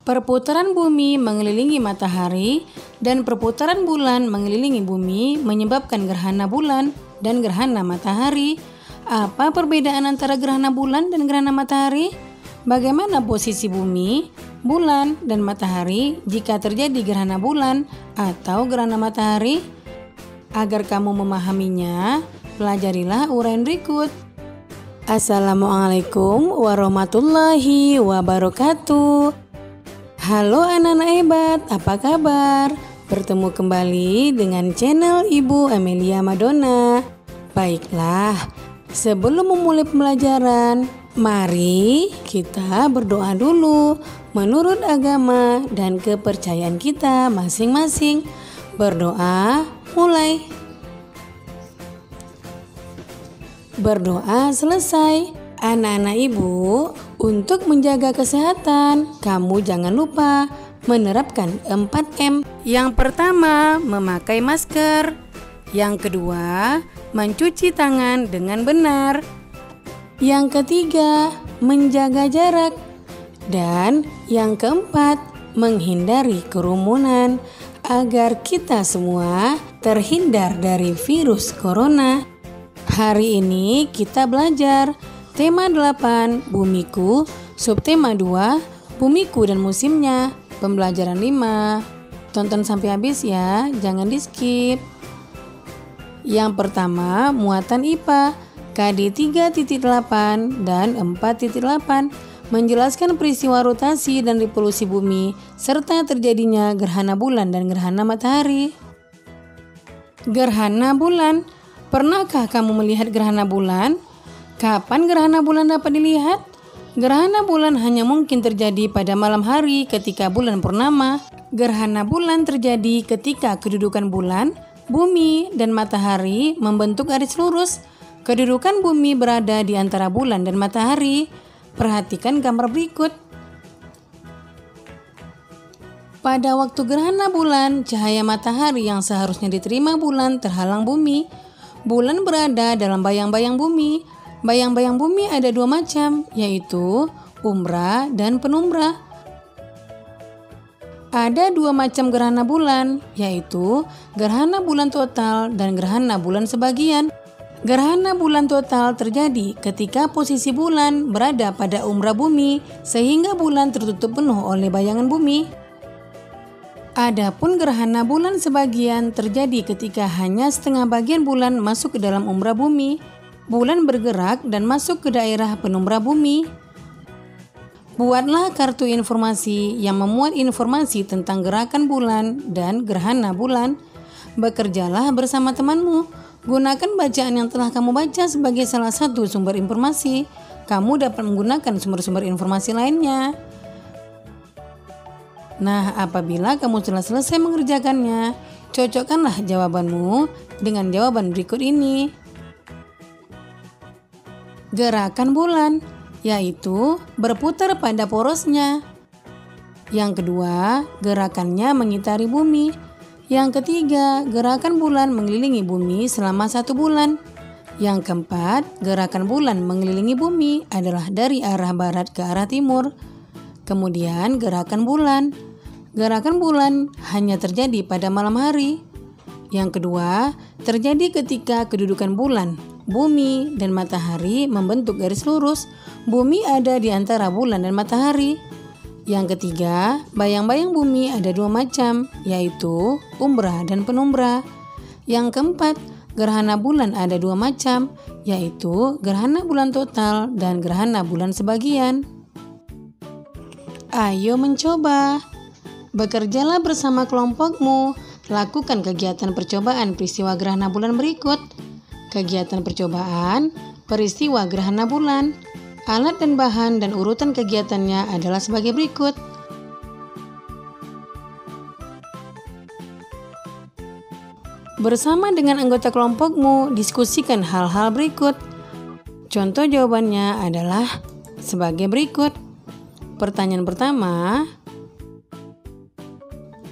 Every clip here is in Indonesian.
Perputaran bumi mengelilingi matahari dan perputaran bulan mengelilingi bumi menyebabkan gerhana bulan dan gerhana matahari. Apa perbedaan antara gerhana bulan dan gerhana matahari? Bagaimana posisi bumi, bulan, dan matahari jika terjadi gerhana bulan atau gerhana matahari? Agar kamu memahaminya, pelajarilah uraian berikut. Assalamualaikum warahmatullahi wabarakatuh. Halo anak-anak hebat, apa kabar? Bertemu kembali dengan channel Ibu Amelia Madonna. Baiklah, sebelum memulai pembelajaran, mari kita berdoa dulu menurut agama dan kepercayaan kita masing-masing. Berdoa, mulai. Berdoa selesai. Anak-anak ibu, untuk menjaga kesehatan, kamu jangan lupa menerapkan 4M. Yang pertama, memakai masker. Yang kedua, mencuci tangan dengan benar. Yang ketiga, menjaga jarak. Dan yang keempat, menghindari kerumunan agar kita semua terhindar dari virus corona. Hari ini kita belajar tema 8, Bumiku, subtema 2, Bumiku dan musimnya, pembelajaran 5. Tonton sampai habis ya, jangan di skip. Yang pertama, muatan IPA, KD 3.8 dan 4.8, menjelaskan peristiwa rotasi dan revolusi bumi, serta terjadinya gerhana bulan dan gerhana matahari. Gerhana bulan, pernahkah kamu melihat gerhana bulan? Kapan gerhana bulan dapat dilihat? Gerhana bulan hanya mungkin terjadi pada malam hari ketika bulan purnama. Gerhana bulan terjadi ketika kedudukan bulan, bumi, dan matahari membentuk garis lurus. Kedudukan bumi berada di antara bulan dan matahari. Perhatikan gambar berikut. Pada waktu gerhana bulan, cahaya matahari yang seharusnya diterima bulan terhalang bumi. Bulan berada dalam bayang-bayang bumi. Bayang-bayang bumi ada dua macam, yaitu umbra dan penumbra. Ada dua macam gerhana bulan, yaitu gerhana bulan total dan gerhana bulan sebagian. Gerhana bulan total terjadi ketika posisi bulan berada pada umbra bumi, sehingga bulan tertutup penuh oleh bayangan bumi. Adapun gerhana bulan sebagian terjadi ketika hanya setengah bagian bulan masuk ke dalam umbra bumi. Bulan bergerak dan masuk ke daerah penumbra bumi. Buatlah kartu informasi yang memuat informasi tentang gerakan bulan dan gerhana bulan. Bekerjalah bersama temanmu. Gunakan bacaan yang telah kamu baca sebagai salah satu sumber informasi. Kamu dapat menggunakan sumber-sumber informasi lainnya. Nah, apabila kamu telah selesai mengerjakannya, cocokkanlah jawabanmu dengan jawaban berikut ini. Gerakan bulan, yaitu berputar pada porosnya. Yang kedua, gerakannya mengitari bumi. Yang ketiga, gerakan bulan mengelilingi bumi selama 1 bulan. Yang keempat, gerakan bulan mengelilingi bumi adalah dari arah barat ke arah timur. Kemudian gerakan bulan. Gerakan bulan hanya terjadi pada malam hari. Yang kedua, terjadi ketika kedudukan bulan, bumi, dan matahari membentuk garis lurus. Bumi ada di antara bulan dan matahari. Yang ketiga, bayang-bayang bumi ada dua macam, yaitu umbra dan penumbra. Yang keempat, gerhana bulan ada dua macam, yaitu gerhana bulan total dan gerhana bulan sebagian. Ayo mencoba. Bekerjalah bersama kelompokmu. Lakukan kegiatan percobaan peristiwa gerhana bulan berikut. Kegiatan percobaan peristiwa gerhana bulan. Alat dan bahan dan urutan kegiatannya adalah sebagai berikut. Bersama dengan anggota kelompokmu, diskusikan hal-hal berikut. Contoh jawabannya adalah sebagai berikut. Pertanyaan pertama,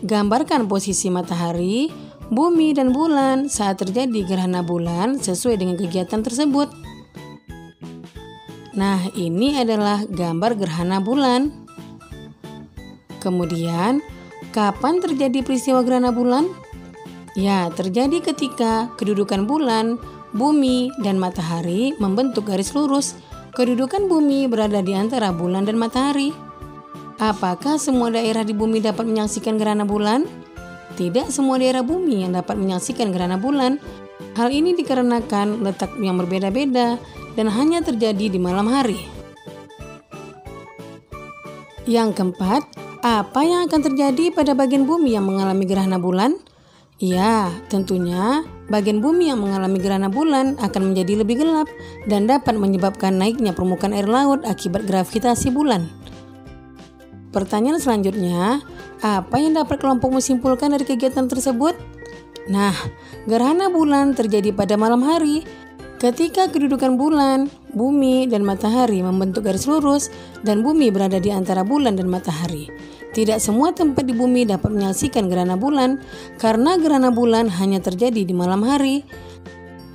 gambarkan posisi matahari, bumi, dan bulan saat terjadi gerhana bulan sesuai dengan kegiatan tersebut. Nah, ini adalah gambar gerhana bulan. Kemudian, kapan terjadi peristiwa gerhana bulan? Ya, terjadi ketika kedudukan bulan, bumi, dan matahari membentuk garis lurus. Kedudukan bumi berada di antara bulan dan matahari. Apakah semua daerah di bumi dapat menyaksikan gerhana bulan? Tidak semua daerah bumi yang dapat menyaksikan gerhana bulan. Hal ini dikarenakan letak yang berbeda-beda dan hanya terjadi di malam hari. Yang keempat, apa yang akan terjadi pada bagian bumi yang mengalami gerhana bulan? Ya, tentunya bagian bumi yang mengalami gerhana bulan akan menjadi lebih gelap dan dapat menyebabkan naiknya permukaan air laut akibat gravitasi bulan. Pertanyaan selanjutnya, apa yang dapat kelompokmu simpulkan dari kegiatan tersebut? Nah, gerhana bulan terjadi pada malam hari ketika kedudukan bulan, bumi, dan matahari membentuk garis lurus dan bumi berada di antara bulan dan matahari. Tidak semua tempat di bumi dapat menyaksikan gerhana bulan karena gerhana bulan hanya terjadi di malam hari.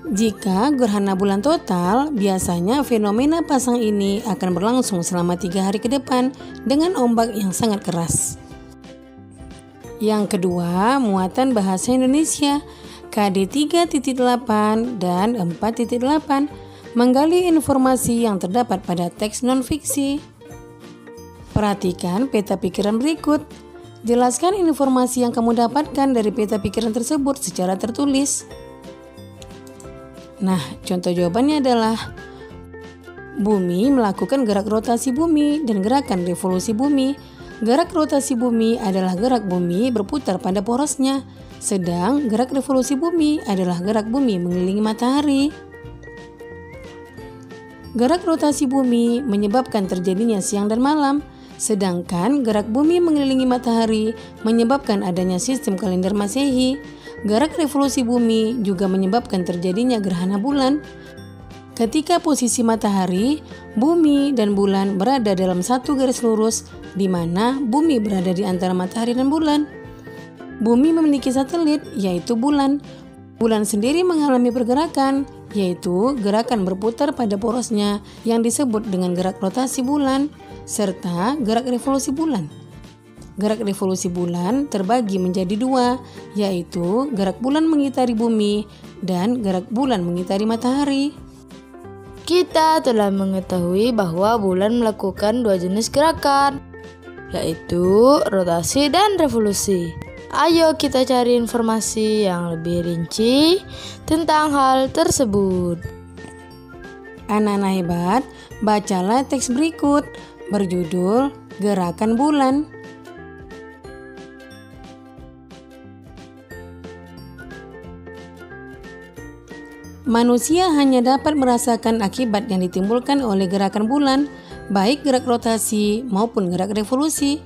Jika gerhana bulan total, biasanya fenomena pasang ini akan berlangsung selama 3 hari ke depan dengan ombak yang sangat keras. Yang kedua, muatan bahasa Indonesia KD 3.8 dan 4.8 menggali informasi yang terdapat pada teks non-fiksi. Perhatikan peta pikiran berikut. Jelaskan informasi yang kamu dapatkan dari peta pikiran tersebut secara tertulis. Nah, contoh jawabannya adalah bumi melakukan gerak rotasi bumi dan gerakan revolusi bumi. Gerak rotasi bumi adalah gerak bumi berputar pada porosnya, sedang gerak revolusi bumi adalah gerak bumi mengelilingi matahari. Gerak rotasi bumi menyebabkan terjadinya siang dan malam, sedangkan gerak bumi mengelilingi matahari menyebabkan adanya sistem kalender Masehi. Gerak revolusi bumi juga menyebabkan terjadinya gerhana bulan. Ketika posisi matahari, bumi, dan bulan berada dalam satu garis lurus, di mana bumi berada di antara matahari dan bulan. Bumi memiliki satelit, yaitu bulan. Bulan sendiri mengalami pergerakan, yaitu gerakan berputar pada porosnya yang disebut dengan gerak rotasi bulan, serta gerak revolusi bulan. Gerak revolusi bulan terbagi menjadi 2, yaitu gerak bulan mengitari bumi dan gerak bulan mengitari matahari. Kita telah mengetahui bahwa bulan melakukan 2 jenis gerakan, yaitu rotasi dan revolusi. Ayo kita cari informasi yang lebih rinci tentang hal tersebut. Anak-anak hebat, bacalah teks berikut berjudul Gerakan Bulan. Manusia hanya dapat merasakan akibat yang ditimbulkan oleh gerakan bulan, baik gerak rotasi maupun gerak revolusi.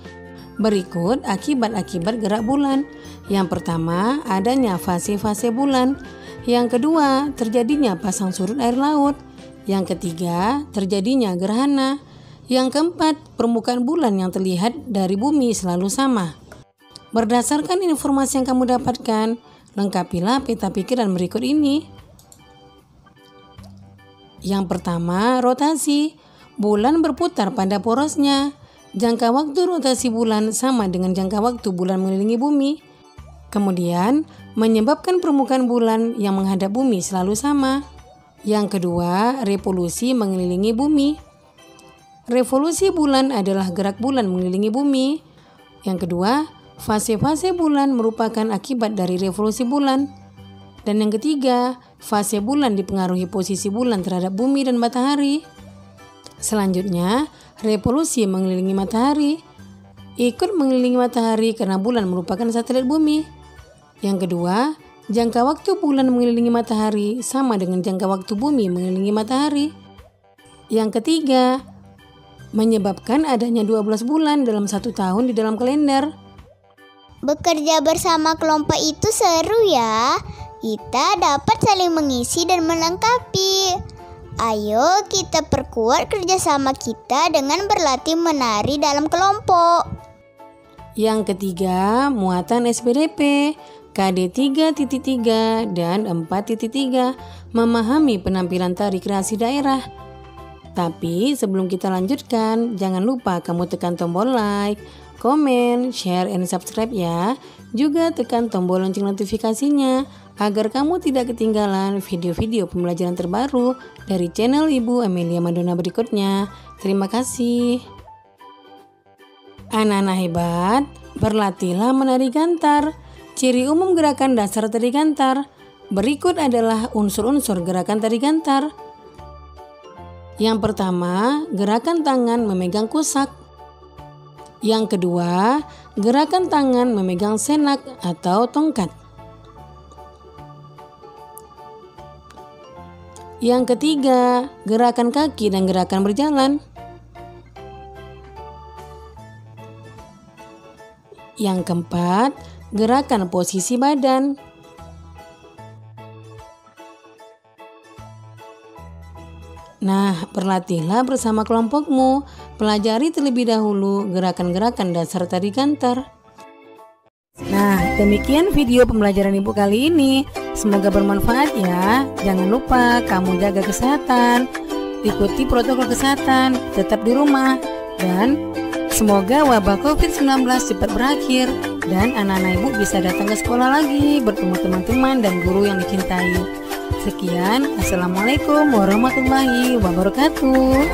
Berikut akibat-akibat gerak bulan. Yang pertama, adanya fase-fase bulan. Yang kedua, terjadinya pasang surut air laut. Yang ketiga, terjadinya gerhana. Yang keempat, permukaan bulan yang terlihat dari bumi selalu sama. Berdasarkan informasi yang kamu dapatkan, lengkapilah peta pikiran berikut ini. Yang pertama, rotasi. Bulan berputar pada porosnya. Jangka waktu rotasi bulan sama dengan jangka waktu bulan mengelilingi bumi. Kemudian, menyebabkan permukaan bulan yang menghadap bumi selalu sama. Yang kedua, revolusi mengelilingi bumi. Revolusi bulan adalah gerak bulan mengelilingi bumi. Yang kedua, fase-fase bulan merupakan akibat dari revolusi bulan. Dan yang ketiga, fase bulan dipengaruhi posisi bulan terhadap bumi dan matahari. Selanjutnya, revolusi mengelilingi matahari. Ikut mengelilingi matahari karena bulan merupakan satelit bumi. Yang kedua, jangka waktu bulan mengelilingi matahari sama dengan jangka waktu bumi mengelilingi matahari. Yang ketiga, menyebabkan adanya 12 bulan dalam 1 tahun di dalam kalender. Bekerja bersama kelompok itu seru ya. Kita dapat saling mengisi dan melengkapi. Ayo kita perkuat kerjasama kita dengan berlatih menari dalam kelompok. Yang ketiga, muatan SPDP, KD 3.3 dan 4.3, memahami penampilan tari kreasi daerah. Tapi sebelum kita lanjutkan, jangan lupa kamu tekan tombol like, komen, share, and subscribe ya. Juga tekan tombol lonceng notifikasinya agar kamu tidak ketinggalan video-video pembelajaran terbaru dari channel Ibu Amelia Madonna berikutnya. Terima kasih. Anak-anak hebat, berlatihlah menari gantar. Ciri umum gerakan dasar tari gantar. Berikut adalah unsur-unsur gerakan tari gantar. Yang pertama, gerakan tangan memegang kusak. Yang kedua, gerakan tangan memegang senak atau tongkat. Yang ketiga, gerakan kaki dan gerakan berjalan. Yang keempat, gerakan posisi badan. Nah, berlatihlah bersama kelompokmu. Pelajari terlebih dahulu gerakan-gerakan dasar tari gantar. Nah, demikian video pembelajaran Ibu kali ini. Semoga bermanfaat ya. Jangan lupa kamu jaga kesehatan, ikuti protokol kesehatan, tetap di rumah, dan semoga wabah COVID-19 cepat berakhir dan anak-anak Ibu bisa datang ke sekolah lagi, bertemu teman-teman dan guru yang dicintai. Sekian, Assalamualaikum warahmatullahi wabarakatuh.